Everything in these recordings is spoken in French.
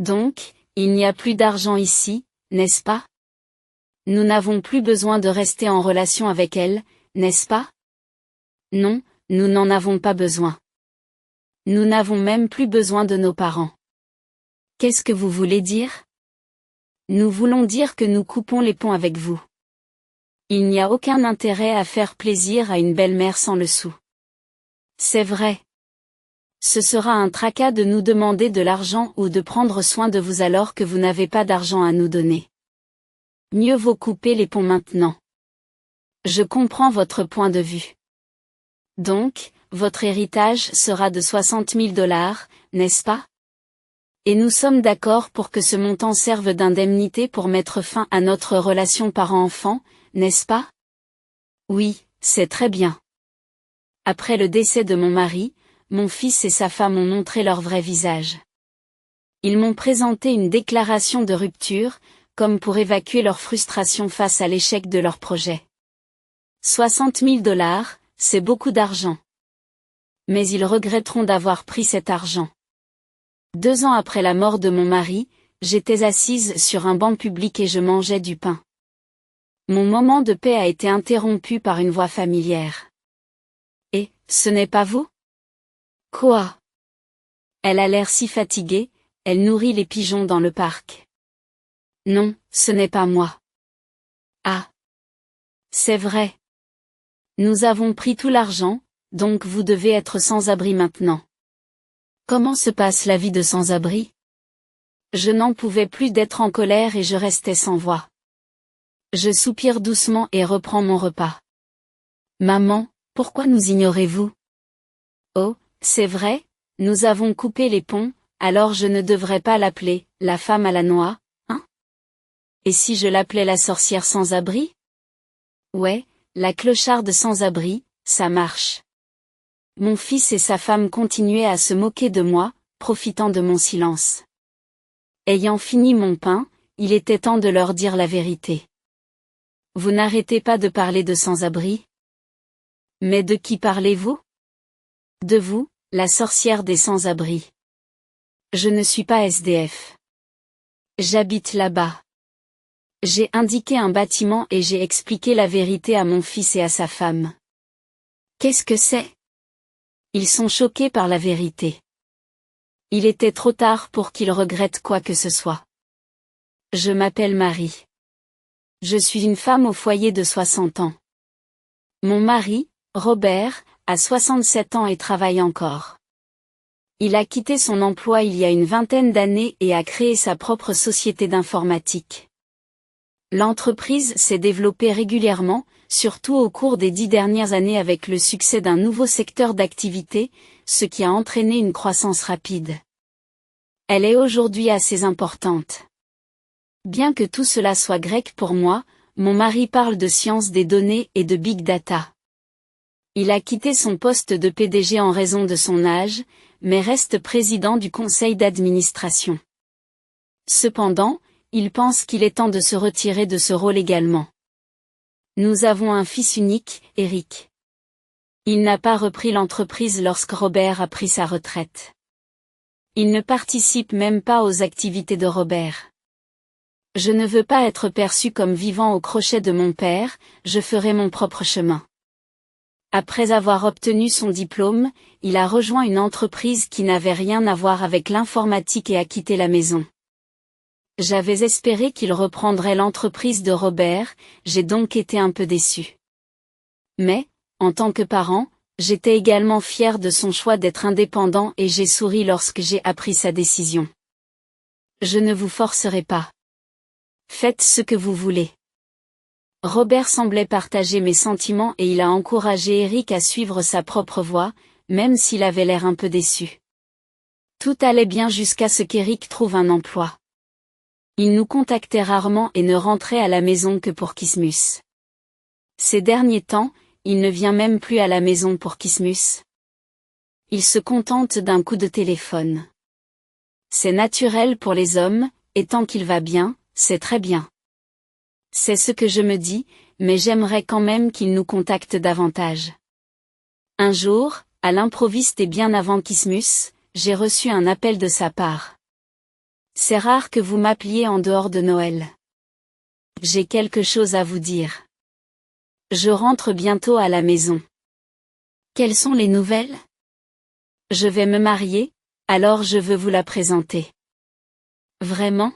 Donc, il n'y a plus d'argent ici, n'est-ce pas? Nous n'avons plus besoin de rester en relation avec elle, n'est-ce pas? Non, nous n'en avons pas besoin. Nous n'avons même plus besoin de nos parents. Qu'est-ce que vous voulez dire? Nous voulons dire que nous coupons les ponts avec vous. Il n'y a aucun intérêt à faire plaisir à une belle-mère sans le sou. C'est vrai. Ce sera un tracas de nous demander de l'argent ou de prendre soin de vous alors que vous n'avez pas d'argent à nous donner. Mieux vaut couper les ponts maintenant. Je comprends votre point de vue. Donc, votre héritage sera de 60 000 $, n'est-ce pas? Et nous sommes d'accord pour que ce montant serve d'indemnité pour mettre fin à notre relation parent-enfant, n'est-ce pas? Oui, c'est très bien. Après le décès de mon mari, mon fils et sa femme ont montré leur vrai visage. Ils m'ont présenté une déclaration de rupture, comme pour évacuer leur frustration face à l'échec de leur projet. 60 000 $, c'est beaucoup d'argent. Mais ils regretteront d'avoir pris cet argent. 2 ans après la mort de mon mari, j'étais assise sur un banc public et je mangeais du pain. Mon moment de paix a été interrompu par une voix familière. Et, ce n'est pas vous? Quoi? Elle a l'air si fatiguée, elle nourrit les pigeons dans le parc. Non, ce n'est pas moi. Ah. C'est vrai. Nous avons pris tout l'argent, donc vous devez être sans abri maintenant. Comment se passe la vie de sans-abri? Je n'en pouvais plus d'être en colère et je restais sans voix. Je soupire doucement et reprends mon repas. Maman, pourquoi nous ignorez-vous? Oh, c'est vrai, nous avons coupé les ponts, alors je ne devrais pas l'appeler « la femme à la noix », hein? Et si je l'appelais la sorcière sans-abri? Ouais, la clocharde sans-abri, ça marche. Mon fils et sa femme continuaient à se moquer de moi, profitant de mon silence. Ayant fini mon pain, il était temps de leur dire la vérité. Vous n'arrêtez pas de parler de sans-abri? Mais de qui parlez-vous? De vous, la sorcière des sans-abri. Je ne suis pas SDF. J'habite là-bas. J'ai indiqué un bâtiment et j'ai expliqué la vérité à mon fils et à sa femme. Qu'est-ce que c'est? Ils sont choqués par la vérité. Il était trop tard pour qu'ils regrettent quoi que ce soit. Je m'appelle Marie. Je suis une femme au foyer de 60 ans. Mon mari, Robert, a 67 ans et travaille encore. Il a quitté son emploi il y a une vingtaine d'années et a créé sa propre société d'informatique. L'entreprise s'est développée régulièrement, surtout au cours des 10 dernières années avec le succès d'un nouveau secteur d'activité, ce qui a entraîné une croissance rapide. Elle est aujourd'hui assez importante. Bien que tout cela soit grec pour moi, mon mari parle de science des données et de big data. Il a quitté son poste de PDG en raison de son âge, mais reste président du conseil d'administration. Cependant, il pense qu'il est temps de se retirer de ce rôle également. Nous avons un fils unique, Eric. Il n'a pas repris l'entreprise lorsque Robert a pris sa retraite. Il ne participe même pas aux activités de Robert. Je ne veux pas être perçu comme vivant au crochet de mon père, je ferai mon propre chemin. Après avoir obtenu son diplôme, il a rejoint une entreprise qui n'avait rien à voir avec l'informatique et a quitté la maison. J'avais espéré qu'il reprendrait l'entreprise de Robert, j'ai donc été un peu déçu. Mais, en tant que parent, j'étais également fier de son choix d'être indépendant et j'ai souri lorsque j'ai appris sa décision. Je ne vous forcerai pas. Faites ce que vous voulez. Robert semblait partager mes sentiments et il a encouragé Eric à suivre sa propre voie, même s'il avait l'air un peu déçu. Tout allait bien jusqu'à ce qu'Eric trouve un emploi. Il nous contactait rarement et ne rentrait à la maison que pour Christmas. Ces derniers temps, il ne vient même plus à la maison pour Christmas. Il se contente d'un coup de téléphone. C'est naturel pour les hommes, et tant qu'il va bien, c'est très bien. C'est ce que je me dis, mais j'aimerais quand même qu'il nous contacte davantage. Un jour, à l'improviste et bien avant Christmas, j'ai reçu un appel de sa part. C'est rare que vous m'appeliez en dehors de Noël. J'ai quelque chose à vous dire. Je rentre bientôt à la maison. Quelles sont les nouvelles? Je vais me marier, alors je veux vous la présenter. Vraiment?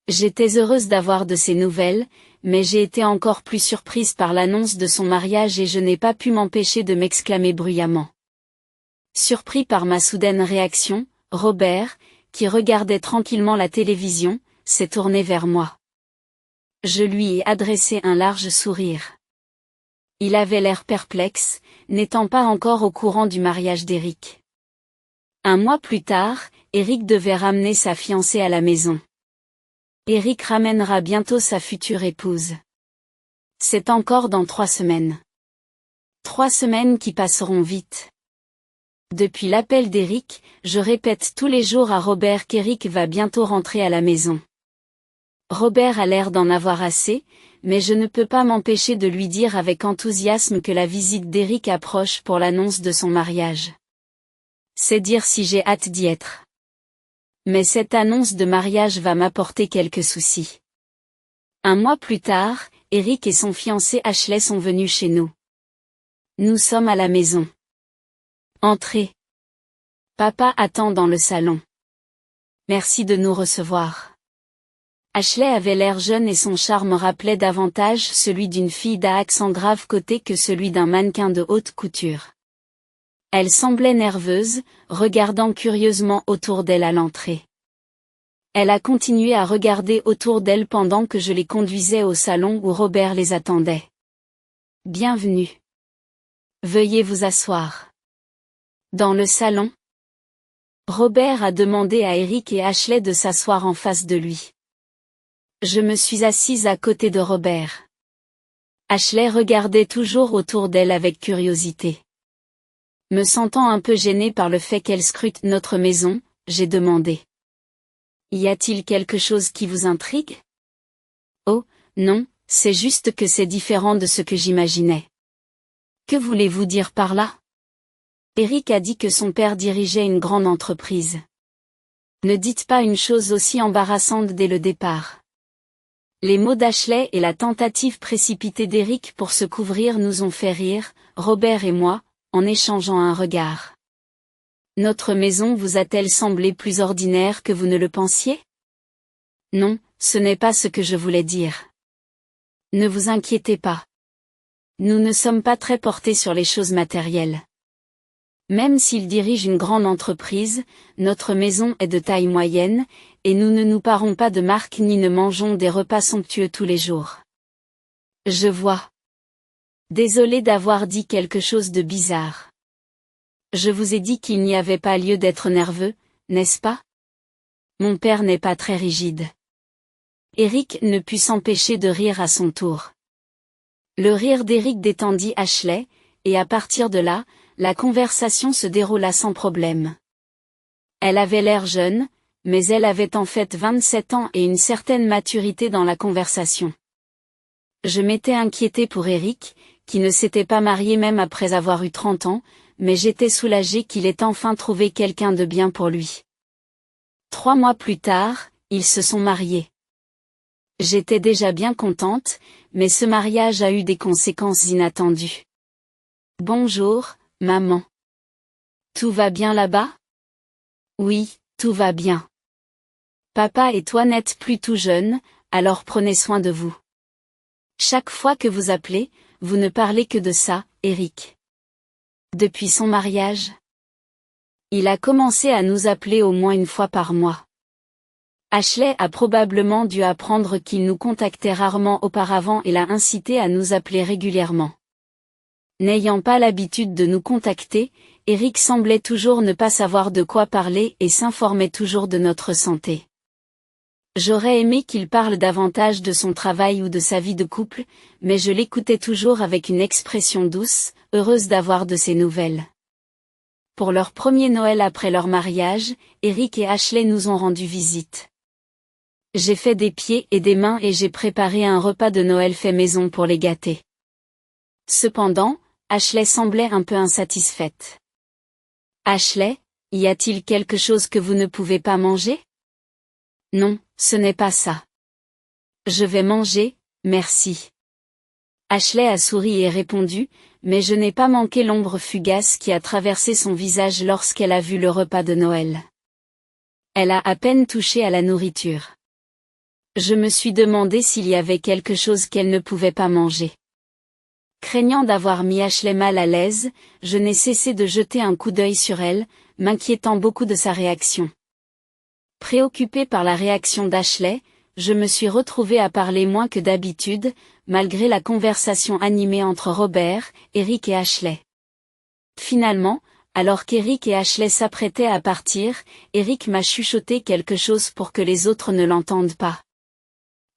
J'étais heureuse d'avoir de ces nouvelles, mais j'ai été encore plus surprise par l'annonce de son mariage et je n'ai pas pu m'empêcher de m'exclamer bruyamment. Surpris par ma soudaine réaction, Robert, qui regardait tranquillement la télévision, s'est tourné vers moi. Je lui ai adressé un large sourire. Il avait l'air perplexe, n'étant pas encore au courant du mariage d'Éric. Un mois plus tard, Éric devait ramener sa fiancée à la maison. Éric ramènera bientôt sa future épouse. C'est encore dans 3 semaines. 3 semaines qui passeront vite. Depuis l'appel d'Éric, je répète tous les jours à Robert qu'Éric va bientôt rentrer à la maison. Robert a l'air d'en avoir assez, mais je ne peux pas m'empêcher de lui dire avec enthousiasme que la visite d'Éric approche pour l'annonce de son mariage. C'est dire si j'ai hâte d'y être. Mais cette annonce de mariage va m'apporter quelques soucis. Un mois plus tard, Éric et son fiancé Ashley sont venus chez nous. Nous sommes à la maison. Entrez. Papa attend dans le salon. Merci de nous recevoir. Ashley avait l'air jeune et son charme rappelait davantage celui d'une fille d'à accent grave côté que celui d'un mannequin de haute couture. Elle semblait nerveuse, regardant curieusement autour d'elle à l'entrée. Elle a continué à regarder autour d'elle pendant que je les conduisais au salon où Robert les attendait. Bienvenue. Veuillez vous asseoir. Dans le salon, Robert a demandé à Éric et Ashley de s'asseoir en face de lui. Je me suis assise à côté de Robert. Ashley regardait toujours autour d'elle avec curiosité. Me sentant un peu gênée par le fait qu'elle scrute notre maison, j'ai demandé. Y a-t-il quelque chose qui vous intrigue? Oh, non, c'est juste que c'est différent de ce que j'imaginais. Que voulez-vous dire par là? Éric a dit que son père dirigeait une grande entreprise. Ne dites pas une chose aussi embarrassante dès le départ. Les mots d'Ashley et la tentative précipitée d'Éric pour se couvrir nous ont fait rire, Robert et moi, en échangeant un regard. Notre maison vous a-t-elle semblé plus ordinaire que vous ne le pensiez? Non, ce n'est pas ce que je voulais dire. Ne vous inquiétez pas. Nous ne sommes pas très portés sur les choses matérielles. Même s'il dirige une grande entreprise, notre maison est de taille moyenne, et nous ne nous parons pas de marque ni ne mangeons des repas somptueux tous les jours. Je vois. Désolé d'avoir dit quelque chose de bizarre. Je vous ai dit qu'il n'y avait pas lieu d'être nerveux, n'est-ce pas? Mon père n'est pas très rigide. Éric ne put s'empêcher de rire à son tour. Le rire d'Éric détendit Ashley, et à partir de là, la conversation se déroula sans problème. Elle avait l'air jeune, mais elle avait en fait 27 ans et une certaine maturité dans la conversation. Je m'étais inquiétée pour Éric, qui ne s'était pas marié même après avoir eu 30 ans, mais j'étais soulagée qu'il ait enfin trouvé quelqu'un de bien pour lui. 3 mois plus tard, ils se sont mariés. J'étais déjà bien contente, mais ce mariage a eu des conséquences inattendues. Bonjour, maman. Tout va bien là-bas? Oui, tout va bien. Papa et toi n'êtes plus tout jeunes, alors prenez soin de vous. Chaque fois que vous appelez, vous ne parlez que de ça, Éric. Depuis son mariage, il a commencé à nous appeler au moins une fois par mois. Ashley a probablement dû apprendre qu'il nous contactait rarement auparavant et l'a incité à nous appeler régulièrement. N'ayant pas l'habitude de nous contacter, Éric semblait toujours ne pas savoir de quoi parler et s'informait toujours de notre santé. J'aurais aimé qu'il parle davantage de son travail ou de sa vie de couple, mais je l'écoutais toujours avec une expression douce, heureuse d'avoir de ses nouvelles. Pour leur premier Noël après leur mariage, Éric et Ashley nous ont rendu visite. J'ai fait des pieds et des mains et j'ai préparé un repas de Noël fait maison pour les gâter. Cependant, Ashley semblait un peu insatisfaite. Ashley, y a-t-il quelque chose que vous ne pouvez pas manger? Non, ce n'est pas ça. Je vais manger, merci. Ashley a souri et répondu, mais je n'ai pas manqué l'ombre fugace qui a traversé son visage lorsqu'elle a vu le repas de Noël. Elle a à peine touché à la nourriture. Je me suis demandé s'il y avait quelque chose qu'elle ne pouvait pas manger. Craignant d'avoir mis Ashley mal à l'aise, je n'ai cessé de jeter un coup d'œil sur elle, m'inquiétant beaucoup de sa réaction. Préoccupée par la réaction d'Ashley, je me suis retrouvée à parler moins que d'habitude, malgré la conversation animée entre Robert, Eric et Ashley. Finalement, alors qu'Eric et Ashley s'apprêtaient à partir, Eric m'a chuchoté quelque chose pour que les autres ne l'entendent pas.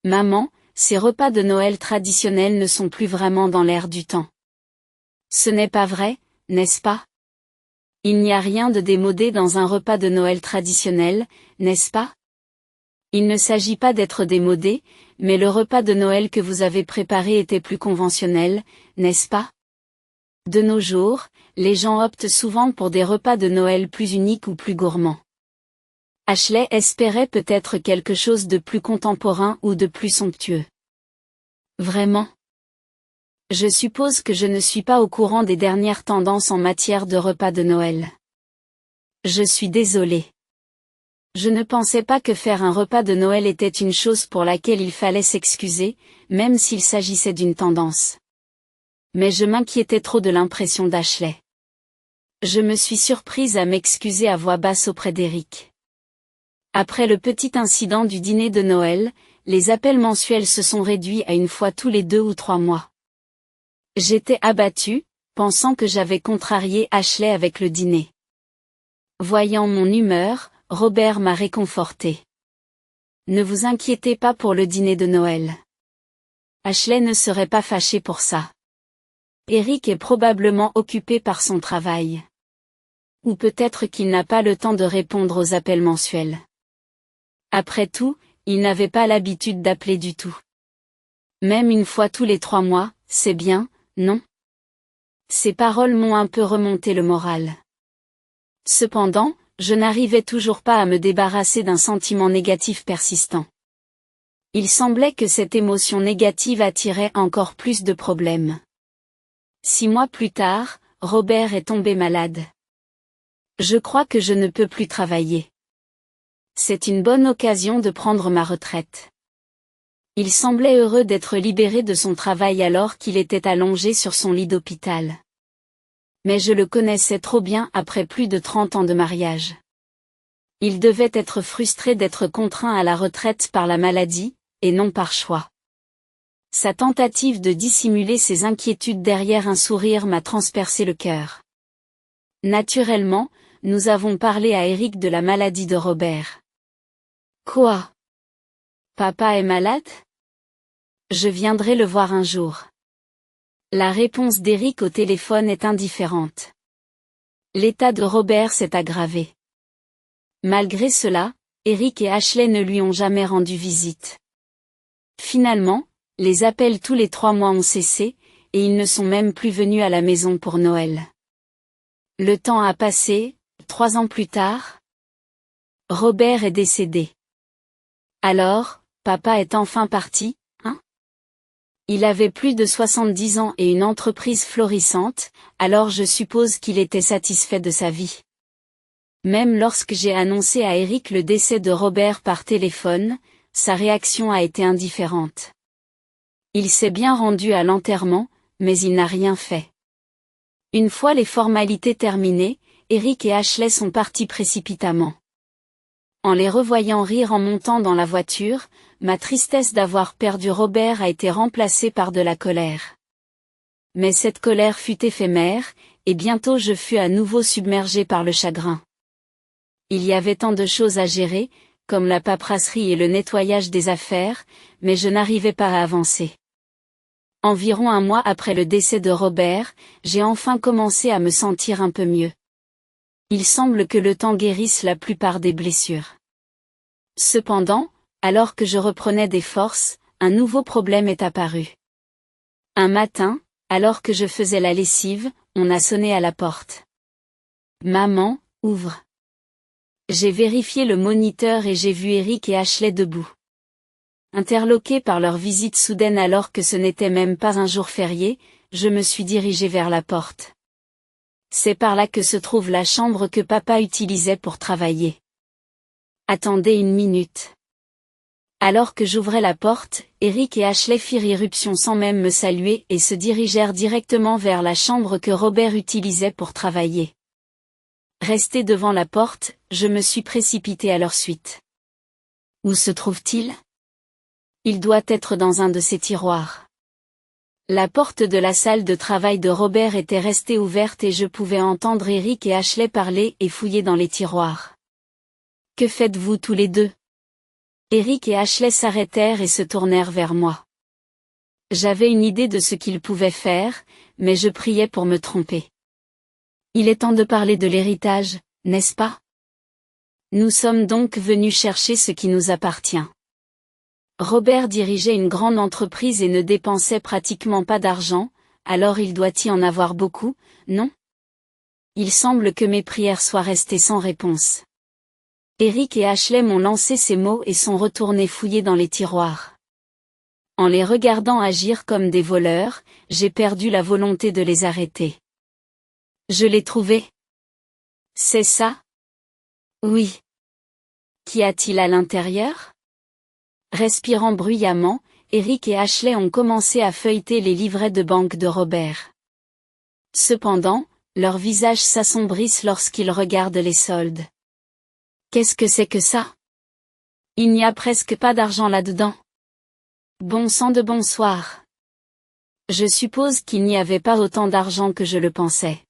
Maman, ces repas de Noël traditionnels ne sont plus vraiment dans l'air du temps. Ce n'est pas vrai, n'est-ce pas? Il n'y a rien de démodé dans un repas de Noël traditionnel, n'est-ce pas? Il ne s'agit pas d'être démodé, mais le repas de Noël que vous avez préparé était plus conventionnel, n'est-ce pas? De nos jours, les gens optent souvent pour des repas de Noël plus uniques ou plus gourmands. Ashley espérait peut-être quelque chose de plus contemporain ou de plus somptueux. Vraiment? Je suppose que je ne suis pas au courant des dernières tendances en matière de repas de Noël. Je suis désolée. Je ne pensais pas que faire un repas de Noël était une chose pour laquelle il fallait s'excuser, même s'il s'agissait d'une tendance. Mais je m'inquiétais trop de l'impression d'Ashley. Je me suis surprise à m'excuser à voix basse auprès d'Eric. Après le petit incident du dîner de Noël, les appels mensuels se sont réduits à une fois tous les 2 ou 3 mois. J'étais abattue, pensant que j'avais contrarié Ashley avec le dîner. Voyant mon humeur, Robert m'a réconfortée. Ne vous inquiétez pas pour le dîner de Noël. Ashley ne serait pas fâchée pour ça. Eric est probablement occupé par son travail. Ou peut-être qu'il n'a pas le temps de répondre aux appels mensuels. Après tout, il n'avait pas l'habitude d'appeler du tout. Même une fois tous les 3 mois, c'est bien, non? Ces paroles m'ont un peu remonté le moral. Cependant, je n'arrivais toujours pas à me débarrasser d'un sentiment négatif persistant. Il semblait que cette émotion négative attirait encore plus de problèmes. 6 mois plus tard, Robert est tombé malade. Je crois que je ne peux plus travailler. C'est une bonne occasion de prendre ma retraite. Il semblait heureux d'être libéré de son travail alors qu'il était allongé sur son lit d'hôpital. Mais je le connaissais trop bien après plus de 30 ans de mariage. Il devait être frustré d'être contraint à la retraite par la maladie, et non par choix. Sa tentative de dissimuler ses inquiétudes derrière un sourire m'a transpercé le cœur. Naturellement, nous avons parlé à Eric de la maladie de Robert. Quoi? Papa est malade? Je viendrai le voir un jour. La réponse d'Eric au téléphone est indifférente. L'état de Robert s'est aggravé. Malgré cela, Eric et Ashley ne lui ont jamais rendu visite. Finalement, les appels tous les 3 mois ont cessé, et ils ne sont même plus venus à la maison pour Noël. Le temps a passé, 3 ans plus tard. Robert est décédé. Alors, papa est enfin parti, hein? Il avait plus de 70 ans et une entreprise florissante, alors je suppose qu'il était satisfait de sa vie. Même lorsque j'ai annoncé à Eric le décès de Robert par téléphone, sa réaction a été indifférente. Il s'est bien rendu à l'enterrement, mais il n'a rien fait. Une fois les formalités terminées, Eric et Ashley sont partis précipitamment. En les revoyant rire en montant dans la voiture, ma tristesse d'avoir perdu Robert a été remplacée par de la colère. Mais cette colère fut éphémère, et bientôt je fus à nouveau submergé par le chagrin. Il y avait tant de choses à gérer, comme la paperasserie et le nettoyage des affaires, mais je n'arrivais pas à avancer. Environ 1 mois après le décès de Robert, j'ai enfin commencé à me sentir un peu mieux. Il semble que le temps guérisse la plupart des blessures. Cependant, alors que je reprenais des forces, un nouveau problème est apparu. Un matin, alors que je faisais la lessive, on a sonné à la porte. Maman, ouvre. J'ai vérifié le moniteur et j'ai vu Eric et Ashley debout. Interloqués par leur visite soudaine alors que ce n'était même pas un jour férié, je me suis dirigé vers la porte. C'est par là que se trouve la chambre que papa utilisait pour travailler. Attendez une minute. Alors que j'ouvrais la porte, Eric et Ashley firent irruption sans même me saluer et se dirigèrent directement vers la chambre que Robert utilisait pour travailler. Resté devant la porte, je me suis précipité à leur suite. Où se trouve-t-il ? Il doit être dans un de ces tiroirs. La porte de la salle de travail de Robert était restée ouverte et je pouvais entendre Eric et Ashley parler et fouiller dans les tiroirs. Que faites-vous tous les deux ? Eric et Ashley s'arrêtèrent et se tournèrent vers moi. J'avais une idée de ce qu'ils pouvaient faire, mais je priais pour me tromper. Il est temps de parler de l'héritage, n'est-ce pas ? Nous sommes donc venus chercher ce qui nous appartient. Robert dirigeait une grande entreprise et ne dépensait pratiquement pas d'argent, alors il doit y en avoir beaucoup, non ? Il semble que mes prières soient restées sans réponse. Eric et Ashley m'ont lancé ces mots et sont retournés fouiller dans les tiroirs. En les regardant agir comme des voleurs, j'ai perdu la volonté de les arrêter. Je l'ai trouvé. C'est ça ? Oui. Qu'y a-t-il à l'intérieur ? Respirant bruyamment, Eric et Ashley ont commencé à feuilleter les livrets de banque de Robert. Cependant, leurs visages s'assombrissent lorsqu'ils regardent les soldes. Qu'est-ce que c'est que ça ? Il n'y a presque pas d'argent là-dedans. Bon sang de bonsoir. Je suppose qu'il n'y avait pas autant d'argent que je le pensais.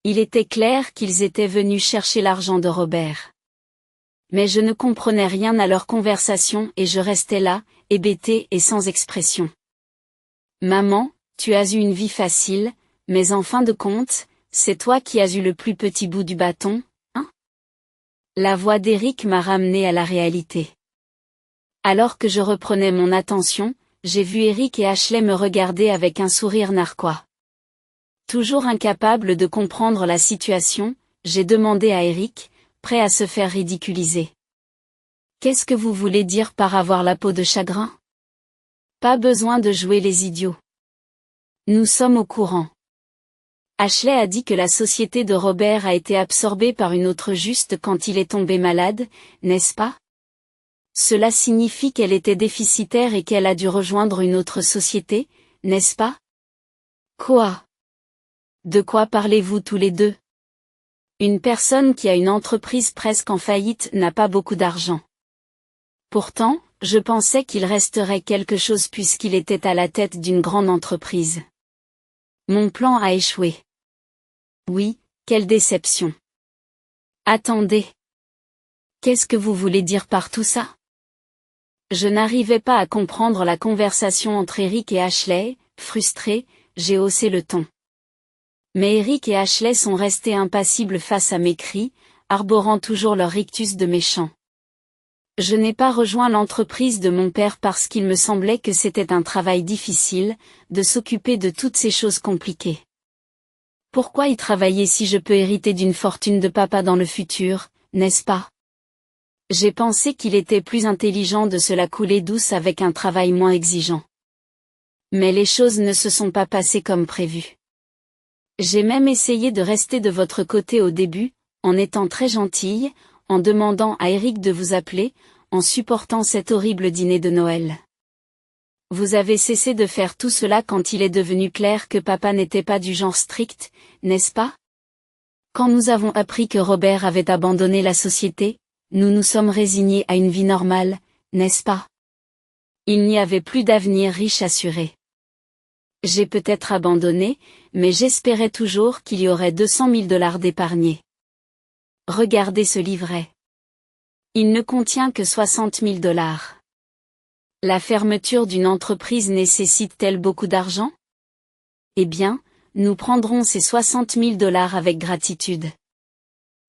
Il était clair qu'ils étaient venus chercher l'argent de Robert. Mais je ne comprenais rien à leur conversation et je restais là, hébété et sans expression. Maman, tu as eu une vie facile, mais en fin de compte, c'est toi qui as eu le plus petit bout du bâton, hein ? La voix d'Eric m'a ramené à la réalité. Alors que je reprenais mon attention, j'ai vu Eric et Ashley me regarder avec un sourire narquois. Toujours incapable de comprendre la situation, j'ai demandé à Eric, prêt à se faire ridiculiser. Qu'est-ce que vous voulez dire par avoir la peau de chagrin ? Pas besoin de jouer les idiots. Nous sommes au courant. Ashley a dit que la société de Robert a été absorbée par une autre juste quand il est tombé malade, n'est-ce pas ? Cela signifie qu'elle était déficitaire et qu'elle a dû rejoindre une autre société, n'est-ce pas ? Quoi ? De quoi parlez-vous tous les deux ? Une personne qui a une entreprise presque en faillite n'a pas beaucoup d'argent. Pourtant, je pensais qu'il resterait quelque chose puisqu'il était à la tête d'une grande entreprise. Mon plan a échoué. Oui, quelle déception. Attendez. Qu'est-ce que vous voulez dire par tout ça ? Je n'arrivais pas à comprendre la conversation entre Eric et Ashley, frustré, j'ai haussé le ton. Mais Eric et Ashley sont restés impassibles face à mes cris, arborant toujours leur rictus de méchants. Je n'ai pas rejoint l'entreprise de mon père parce qu'il me semblait que c'était un travail difficile, de s'occuper de toutes ces choses compliquées. Pourquoi y travailler si je peux hériter d'une fortune de papa dans le futur, n'est-ce pas ? J'ai pensé qu'il était plus intelligent de se la couler douce avec un travail moins exigeant. Mais les choses ne se sont pas passées comme prévu. J'ai même essayé de rester de votre côté au début, en étant très gentille, en demandant à Eric de vous appeler, en supportant cet horrible dîner de Noël. Vous avez cessé de faire tout cela quand il est devenu clair que papa n'était pas du genre strict, n'est-ce pas ? Quand nous avons appris que Robert avait abandonné la société, nous nous sommes résignés à une vie normale, n'est-ce pas ? Il n'y avait plus d'avenir riche assuré. J'ai peut-être abandonné, mais j'espérais toujours qu'il y aurait 200 000 $ d'épargnés. Regardez ce livret. Il ne contient que 60 000 $. La fermeture d'une entreprise nécessite-t-elle beaucoup d'argent ? Eh bien, nous prendrons ces 60 000 $ avec gratitude.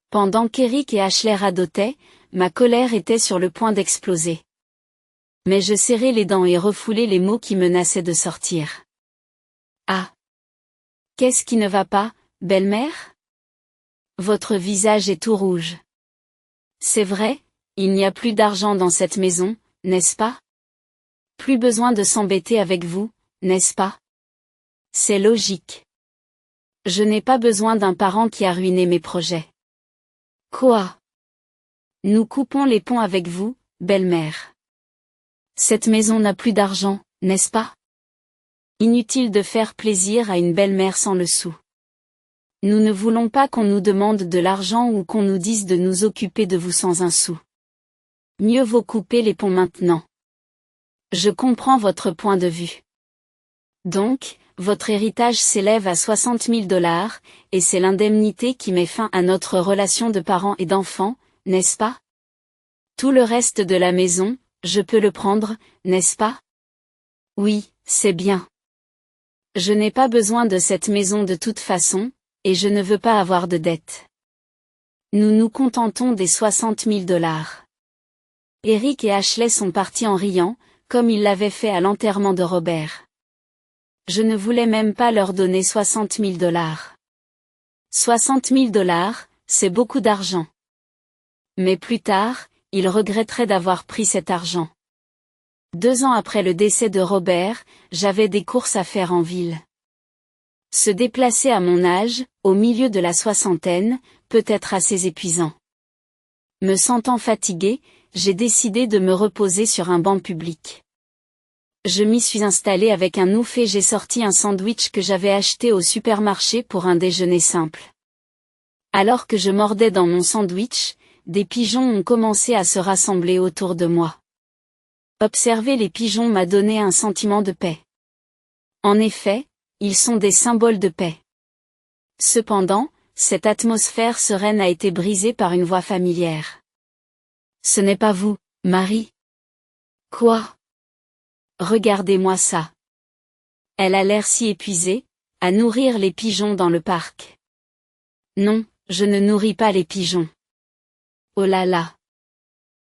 Pendant qu'Eric et Ashley radotaient, ma colère était sur le point d'exploser. Mais je serrai les dents et refoulai les mots qui menaçaient de sortir. Ah ! Qu'est-ce qui ne va pas, belle-mère ? Votre visage est tout rouge. C'est vrai, il n'y a plus d'argent dans cette maison, n'est-ce pas? Plus besoin de s'embêter avec vous, n'est-ce pas? C'est logique. Je n'ai pas besoin d'un parent qui a ruiné mes projets. Quoi? Nous coupons les ponts avec vous, belle-mère. Cette maison n'a plus d'argent, n'est-ce pas? Inutile de faire plaisir à une belle-mère sans le sou. Nous ne voulons pas qu'on nous demande de l'argent ou qu'on nous dise de nous occuper de vous sans un sou. Mieux vaut couper les ponts maintenant. Je comprends votre point de vue. Donc, votre héritage s'élève à 60 000 $, et c'est l'indemnité qui met fin à notre relation de parents et d'enfants, n'est-ce pas? Tout le reste de la maison, je peux le prendre, n'est-ce pas? Oui, c'est bien. Je n'ai pas besoin de cette maison de toute façon, et je ne veux pas avoir de dette. Nous nous contentons des 60 000 $. Eric et Ashley sont partis en riant, comme ils l'avaient fait à l'enterrement de Robert. Je ne voulais même pas leur donner 60 000 $. 60 000 $, c'est beaucoup d'argent. Mais plus tard, ils regretteraient d'avoir pris cet argent. 2 ans après le décès de Robert, j'avais des courses à faire en ville. Se déplacer à mon âge, au milieu de la soixantaine, peut être assez épuisant. Me sentant fatiguée, j'ai décidé de me reposer sur un banc public. Je m'y suis installée avec un ouf et j'ai sorti un sandwich que j'avais acheté au supermarché pour un déjeuner simple. Alors que je mordais dans mon sandwich, des pigeons ont commencé à se rassembler autour de moi. Observer les pigeons m'a donné un sentiment de paix. En effet, ils sont des symboles de paix. Cependant, cette atmosphère sereine a été brisée par une voix familière. Ce n'est pas vous, Marie? Quoi? Regardez-moi ça. Elle a l'air si épuisée, à nourrir les pigeons dans le parc. Non, je ne nourris pas les pigeons. Oh là là.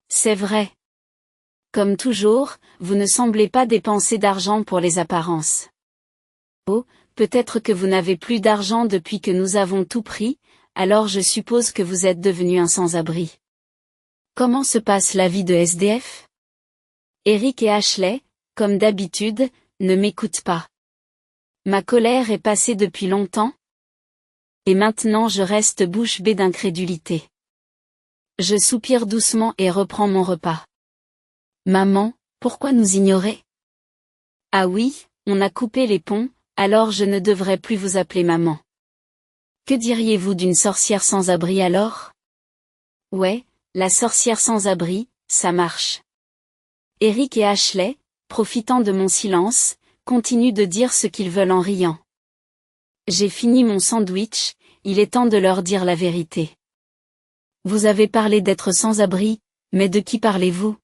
C'est vrai. Comme toujours, vous ne semblez pas dépenser d'argent pour les apparences. Oh, peut-être que vous n'avez plus d'argent depuis que nous avons tout pris, alors je suppose que vous êtes devenu un sans-abri. Comment se passe la vie de SDF? Eric et Ashley, comme d'habitude, ne m'écoutent pas. Ma colère est passée depuis longtemps? Et maintenant je reste bouche bée d'incrédulité. Je soupire doucement et reprends mon repas. Maman, pourquoi nous ignorer? Ah oui, on a coupé les ponts, alors je ne devrais plus vous appeler maman. Que diriez-vous d'une sorcière sans abri alors? Ouais, la sorcière sans abri, ça marche. Eric et Ashley, profitant de mon silence, continuent de dire ce qu'ils veulent en riant. J'ai fini mon sandwich, il est temps de leur dire la vérité. Vous avez parlé d'être sans abri, mais de qui parlez-vous?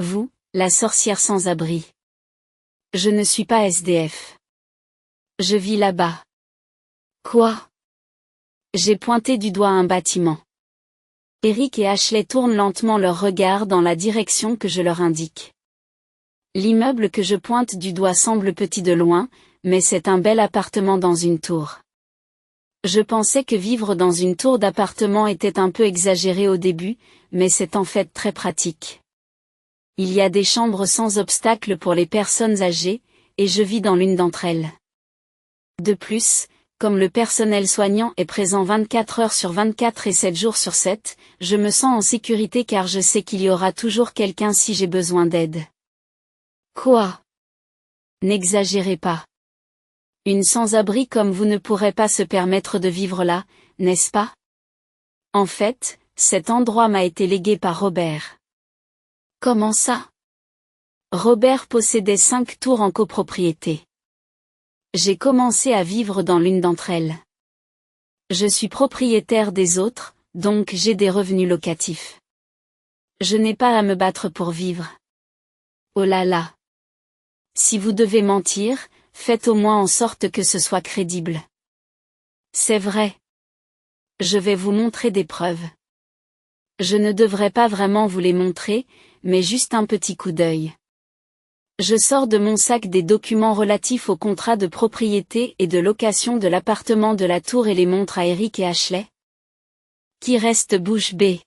Vous, la sorcière sans abri. Je ne suis pas SDF. Je vis là-bas. Quoi? J'ai pointé du doigt un bâtiment. Eric et Ashley tournent lentement leur regard dans la direction que je leur indique. L'immeuble que je pointe du doigt semble petit de loin, mais c'est un bel appartement dans une tour. Je pensais que vivre dans une tour d'appartement était un peu exagéré au début, mais c'est en fait très pratique. Il y a des chambres sans obstacle pour les personnes âgées, et je vis dans l'une d'entre elles. De plus, comme le personnel soignant est présent 24 heures sur 24 et 7 jours sur 7, je me sens en sécurité car je sais qu'il y aura toujours quelqu'un si j'ai besoin d'aide. Quoi? N'exagérez pas. Une sans-abri comme vous ne pourrait pas se permettre de vivre là, n'est-ce pas? En fait, cet endroit m'a été légué par Robert. Comment ça? Robert possédait 5 tours en copropriété. J'ai commencé à vivre dans l'une d'entre elles. Je suis propriétaire des autres, donc j'ai des revenus locatifs. Je n'ai pas à me battre pour vivre. Oh là là. Si vous devez mentir, faites au moins en sorte que ce soit crédible. C'est vrai. Je vais vous montrer des preuves. Je ne devrais pas vraiment vous les montrer, mais juste un petit coup d'œil. Je sors de mon sac des documents relatifs au contrat de propriété et de location de l'appartement de la tour et les montre à Eric et Ashley. Qui reste bouche bée.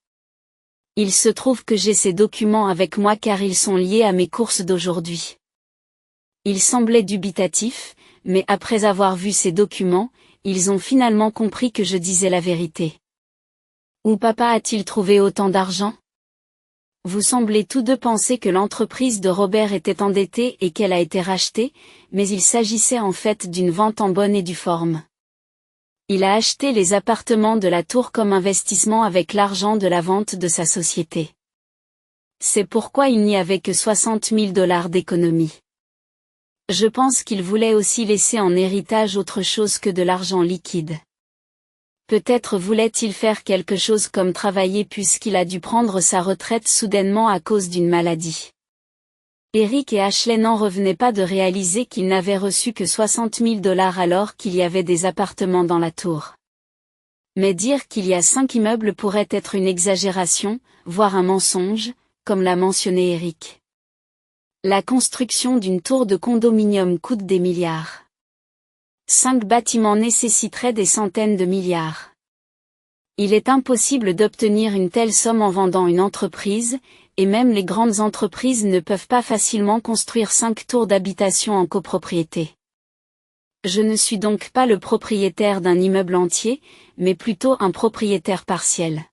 Il se trouve que j'ai ces documents avec moi car ils sont liés à mes courses d'aujourd'hui. Il semblait dubitatif, mais après avoir vu ces documents, ils ont finalement compris que je disais la vérité. Où papa a-t-il trouvé autant d'argent? Vous semblez tous deux penser que l'entreprise de Robert était endettée et qu'elle a été rachetée, mais il s'agissait en fait d'une vente en bonne et due forme. Il a acheté les appartements de la tour comme investissement avec l'argent de la vente de sa société. C'est pourquoi il n'y avait que 60 000 $ d'économie. Je pense qu'il voulait aussi laisser en héritage autre chose que de l'argent liquide. Peut-être voulait-il faire quelque chose comme travailler puisqu'il a dû prendre sa retraite soudainement à cause d'une maladie. Eric et Ashley n'en revenaient pas de réaliser qu'ils n'avaient reçu que 60 000 $ alors qu'il y avait des appartements dans la tour. Mais dire qu'il y a 5 immeubles pourrait être une exagération, voire un mensonge, comme l'a mentionné Eric. La construction d'une tour de condominium coûte des milliards. 5 bâtiments nécessiteraient des centaines de milliards. Il est impossible d'obtenir une telle somme en vendant une entreprise, et même les grandes entreprises ne peuvent pas facilement construire 5 tours d'habitation en copropriété. Je ne suis donc pas le propriétaire d'un immeuble entier, mais plutôt un propriétaire partiel.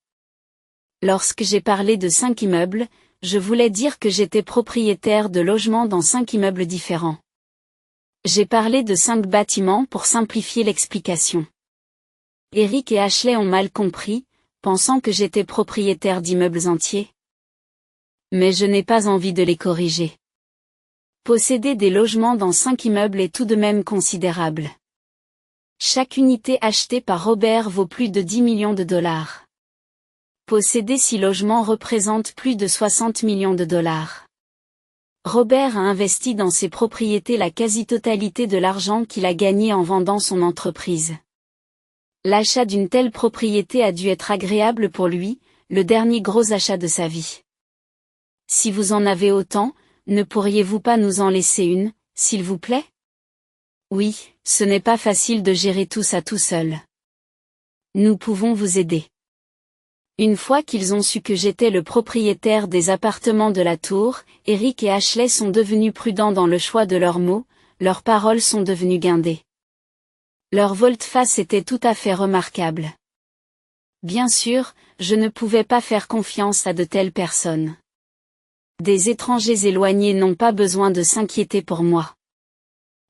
Lorsque j'ai parlé de 5 immeubles, je voulais dire que j'étais propriétaire de logements dans 5 immeubles différents. J'ai parlé de 5 bâtiments pour simplifier l'explication. Eric et Ashley ont mal compris, pensant que j'étais propriétaire d'immeubles entiers. Mais je n'ai pas envie de les corriger. Posséder des logements dans 5 immeubles est tout de même considérable. Chaque unité achetée par Robert vaut plus de 10 millions de $. Posséder 6 logements représente plus de 60 millions de $. Robert a investi dans ses propriétés la quasi-totalité de l'argent qu'il a gagné en vendant son entreprise. L'achat d'une telle propriété a dû être agréable pour lui, le dernier gros achat de sa vie. Si vous en avez autant, ne pourriez-vous pas nous en laisser une, s'il vous plaît? Oui, ce n'est pas facile de gérer tout ça tout seul. Nous pouvons vous aider. Une fois qu'ils ont su que j'étais le propriétaire des appartements de la tour, Eric et Ashley sont devenus prudents dans le choix de leurs mots, leurs paroles sont devenues guindées. Leur volte-face était tout à fait remarquable. Bien sûr, je ne pouvais pas faire confiance à de telles personnes. Des étrangers éloignés n'ont pas besoin de s'inquiéter pour moi.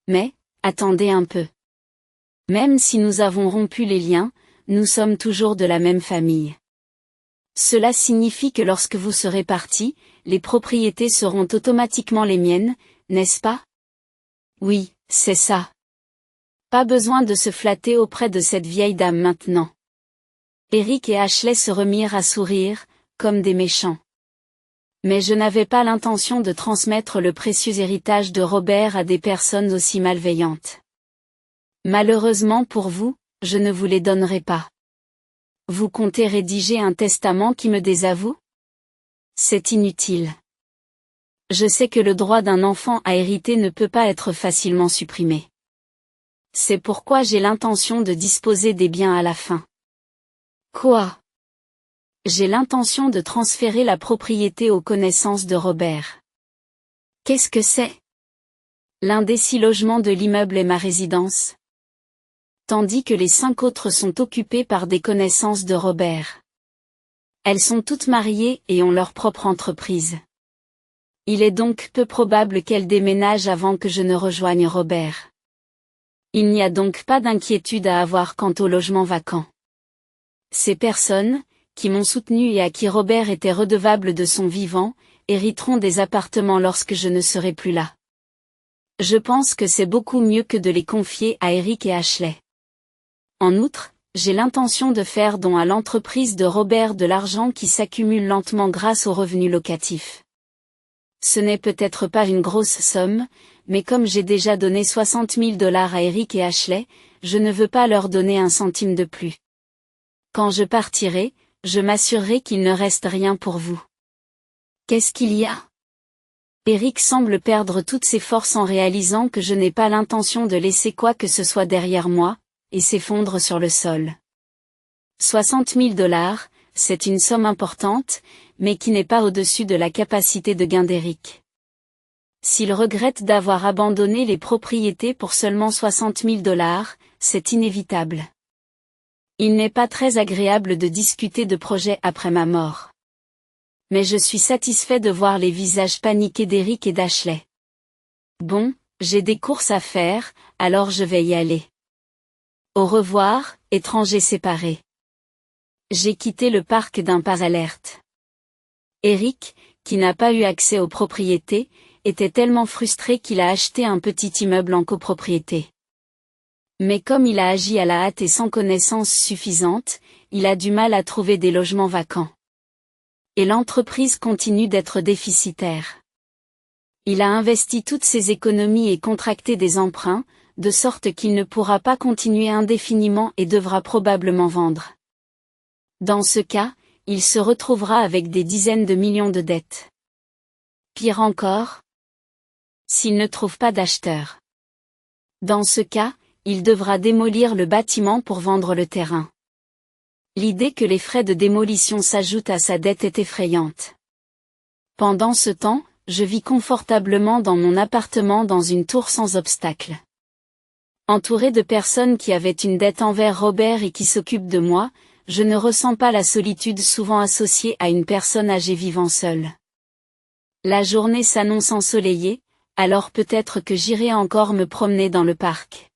Mais, attendez un peu. Même si nous avons rompu les liens, nous sommes toujours de la même famille. Cela signifie que lorsque vous serez partis, les propriétés seront automatiquement les miennes, n'est-ce pas? Oui, c'est ça. Pas besoin de se flatter auprès de cette vieille dame maintenant. Eric et Ashley se remirent à sourire, comme des méchants. Mais je n'avais pas l'intention de transmettre le précieux héritage de Robert à des personnes aussi malveillantes. Malheureusement pour vous, je ne vous les donnerai pas. Vous comptez rédiger un testament qui me désavoue? C'est inutile. Je sais que le droit d'un enfant à hériter ne peut pas être facilement supprimé. C'est pourquoi j'ai l'intention de disposer des biens à la fin. Quoi? J'ai l'intention de transférer la propriété aux connaissances de Robert. Qu'est-ce que c'est? L'un des 6 logements de l'immeuble est ma résidence. Tandis que les 5 autres sont occupés par des connaissances de Robert. Elles sont toutes mariées et ont leur propre entreprise. Il est donc peu probable qu'elles déménagent avant que je ne rejoigne Robert. Il n'y a donc pas d'inquiétude à avoir quant au logement vacant. Ces personnes, qui m'ont soutenu et à qui Robert était redevable de son vivant, hériteront des appartements lorsque je ne serai plus là. Je pense que c'est beaucoup mieux que de les confier à Eric et Ashley. En outre, j'ai l'intention de faire don à l'entreprise de Robert de l'argent qui s'accumule lentement grâce aux revenus locatifs. Ce n'est peut-être pas une grosse somme, mais comme j'ai déjà donné 60 000 $ à Eric et Ashley, je ne veux pas leur donner un centime de plus. Quand je partirai, je m'assurerai qu'il ne reste rien pour vous. Qu'est-ce qu'il y a? Eric semble perdre toutes ses forces en réalisant que je n'ai pas l'intention de laisser quoi que ce soit derrière moi, et s'effondre sur le sol. 60 000 $, c'est une somme importante, mais qui n'est pas au-dessus de la capacité de gain d'Eric. S'il regrette d'avoir abandonné les propriétés pour seulement 60 000 $, c'est inévitable. Il n'est pas très agréable de discuter de projets après ma mort. Mais je suis satisfait de voir les visages paniqués d'Eric et d'Ashley. Bon, j'ai des courses à faire, alors je vais y aller. Au revoir, étrangers séparés. J'ai quitté le parc d'un pas alerte. Eric, qui n'a pas eu accès aux propriétés, était tellement frustré qu'il a acheté un petit immeuble en copropriété. Mais comme il a agi à la hâte et sans connaissance suffisante, il a du mal à trouver des logements vacants. Et l'entreprise continue d'être déficitaire. Il a investi toutes ses économies et contracté des emprunts, de sorte qu'il ne pourra pas continuer indéfiniment et devra probablement vendre. Dans ce cas, il se retrouvera avec des dizaines de millions de dettes. Pire encore, s'il ne trouve pas d'acheteur. Dans ce cas, il devra démolir le bâtiment pour vendre le terrain. L'idée que les frais de démolition s'ajoutent à sa dette est effrayante. Pendant ce temps, je vis confortablement dans mon appartement dans une tour sans obstacle. Entouré de personnes qui avaient une dette envers Robert et qui s'occupent de moi, je ne ressens pas la solitude souvent associée à une personne âgée vivant seule. La journée s'annonce ensoleillée, alors peut-être que j'irai encore me promener dans le parc.